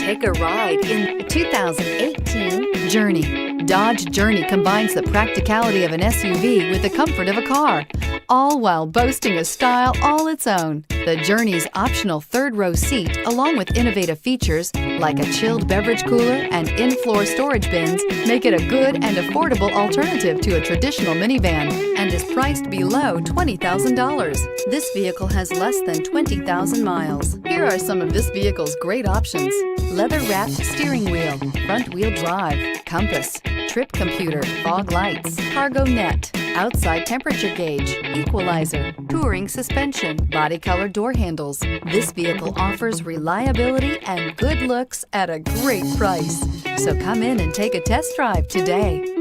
Take a ride in the 2018 Journey. Dodge Journey combines the practicality of an SUV with the comfort of a car, all while boasting a style all its own. The Journey's optional third-row seat, along with innovative features like a chilled beverage cooler and in-floor storage bins, make it a good and affordable alternative to a traditional minivan and is priced below $20,000. This vehicle has less than 20,000 miles. Here are some of this vehicle's great options: leather-wrapped steering wheel, front-wheel drive, compass, trip computer, fog lights, cargo net, outside temperature gauge, equalizer, touring suspension, body color door handles. This vehicle offers reliability and good looks at a great price. So come in and take a test drive today.